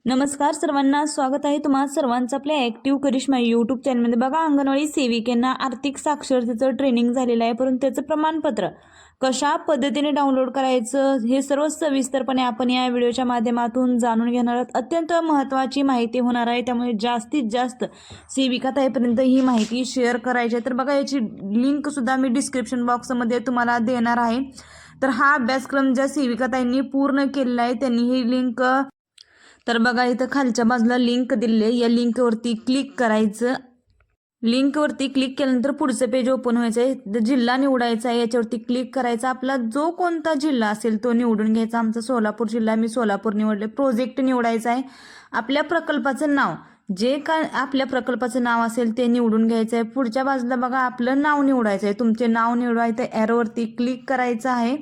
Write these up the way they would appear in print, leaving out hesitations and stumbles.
नमस्कार सर्वांना, स्वागत आहे तुम्हा सर्वांचं आपल्या ॲक्टिव्ह करिश्मा यूट्यूब चॅनलमध्ये। बघा, अंगणवाडी सेविकांना आर्थिक साक्षरतेचं ट्रेनिंग झालेलं आहे, परंतु त्याचं प्रमाणपत्र कशा पद्धतीने डाउनलोड करायचं हे सर्व सविस्तरपणे आपण या व्हिडिओच्या माध्यमातून जाणून घेणार आहोत। अत्यंत महत्त्वाची माहिती होणार आहे, त्यामुळे जास्तीत जास्त सेविका ताईपर्यंत ही माहिती शेअर करायची आहे। तर बघा, याची लिंकसुद्धा मी डिस्क्रिप्शन बॉक्समध्ये तुम्हाला देणार आहे। तर हा अभ्यासक्रम ज्या सेविका ताईंनी पूर्ण केलेला आहे त्यांनी ही लिंक, तर बघा इथं खालच्या बाजूला लिंक दिलेली आहे, या लिंकवरती क्लिक करायचं। लिंकवरती क्लिक केल्यानंतर पुढचं पेज ओपन व्हायचं आहे। जिल्हा निवडायचा आहे, याच्यावरती क्लिक करायचा। आपला जो कोणता जिल्हा असेल तो निवडून घ्यायचा। आमचा सोलापूर जिल्हा, मी सोलापूर निवडले। प्रोजेक्ट निवडायचा आहे। आपल्या प्रकल्पाचं नाव, जे काय आपल्या प्रकल्पाचं नाव असेल ते निवडून घ्यायचं आहे। पुढच्या बाजूला बघा आपलं नाव निवडायचं आहे, तुमचे नाव निवडायचं। ॲरोवरती क्लिक करायचं आहे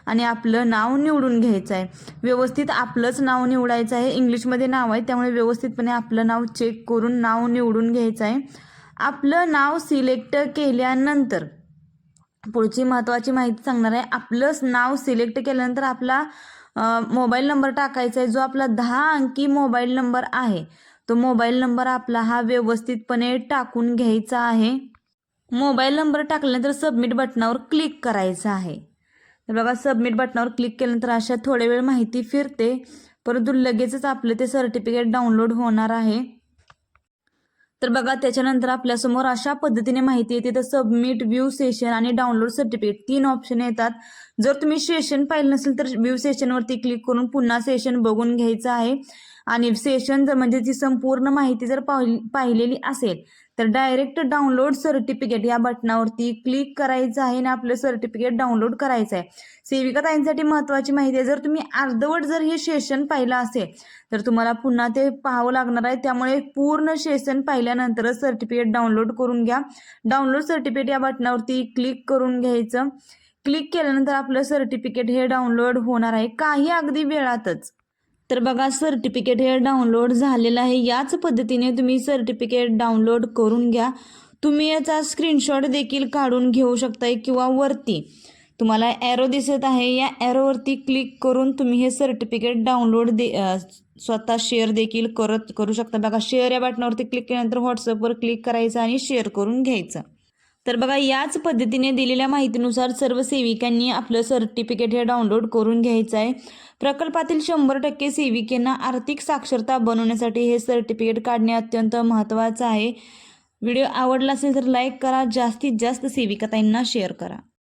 आणि आपलं नाव निवडून घ्यायचं आहे। व्यवस्थित आपलंच नाव निवडायचं आहे, इंग्लिशमध्ये नाव आहे त्यामुळे व्यवस्थितपणे आपलं नाव चेक करून नाव निवडून घ्यायचं आहे। आपलं नाव सिलेक्ट केल्यानंतर पुढची महत्त्वाची माहिती सांगणार आहे। आपलं नाव सिलेक्ट केल्यानंतर आपला मोबाईल नंबर टाकायचा आहे, जो आपला 10 अंकी मोबाईल नंबर आहे तो मोबाईल नंबर आपला हा व्यवस्थितपणे टाकून घ्यायचा आहे। मोबाईल नंबर टाकल्यानंतर सबमिट बटनावर क्लिक करायचं आहे। तर बघा, सबमिट बटनावर क्लिक केल्यानंतर अशा थोड्या वेळ माहिती फिरते, परंतु लगेचच आपलं ते सर्टिफिकेट डाउनलोड होणार आहे। तर बघा, त्याच्यानंतर आपल्यासमोर अशा पद्धतीने माहिती येते। तर सबमिट, व्ह्यू सेशन आणि डाउनलोड सर्टिफिकेट 3 ऑप्शन येतात। जर तुम्ही सेशन पाहिलं नसेल तर व्ह्यू सेशनवरती क्लिक करून पुन्हा सेशन बघून घ्यायचं आहे। आणि सेशन जर म्हणजे ती संपूर्ण माहिती जर पाहिलेली असेल तर डायरेक्ट डाउनलोड सर्टिफिकेट या बटनावरती क्लिक करायचं आहे आणि आपलं सर्टिफिकेट डाउनलोड करायचं आहे। सेविका ताईंसाठी महत्त्वाची माहिती आहे, जर तुम्ही अर्धवट जर हे सेशन पाहिलं असेल तर तुम्हाला पुन्हा ते पाहावं लागणार आहे, त्यामुळे पूर्ण सेशन पाहिल्यानंतरच सर्टिफिकेट डाउनलोड करून घ्या। डाउनलोड सर्टिफिकेट या बटनावरती क्लिक करून घ्यायचं। क्लिक केल्यानंतर आपलं सर्टिफिकेट हे डाउनलोड होणार आहे काही अगदी वेळातच। तर बघा, सर्टिफिकेट हे डाउनलोड झालेलं आहे। याच पद्धतीने तुम्ही सर्टिफिकेट डाउनलोड करून घ्या। तुम्ही याचा स्क्रीनशॉट देखील काढून घेऊ शकताय किंवा वरती तुम्हाला ॲरो दिसत आहे, या ॲरोवरती क्लिक करून तुम्ही हे सर्टिफिकेट डाउनलोड स्वतः शेअर देखील करू शकता। बघा, शेअर या बटनावरती क्लिक केल्यानंतर व्हॉट्सअपवर क्लिक करायचं आणि शेअर करून घ्यायचं। तर बघा, याच पद्धतीने दिलेल्या माहितीनुसार सर्व सेविकांनी आपलं सर्टिफिकेट हे डाउनलोड करून घ्यायचं आहे। प्रकल्पातील 100% सेविकांना आर्थिक साक्षरता बनवण्यासाठी हे सर्टिफिकेट काढणे अत्यंत महत्त्वाचं आहे। व्हिडिओ आवडला असेल तर लाईक करा, जास्तीत जास्त सेविका ताईंना शेअर करा।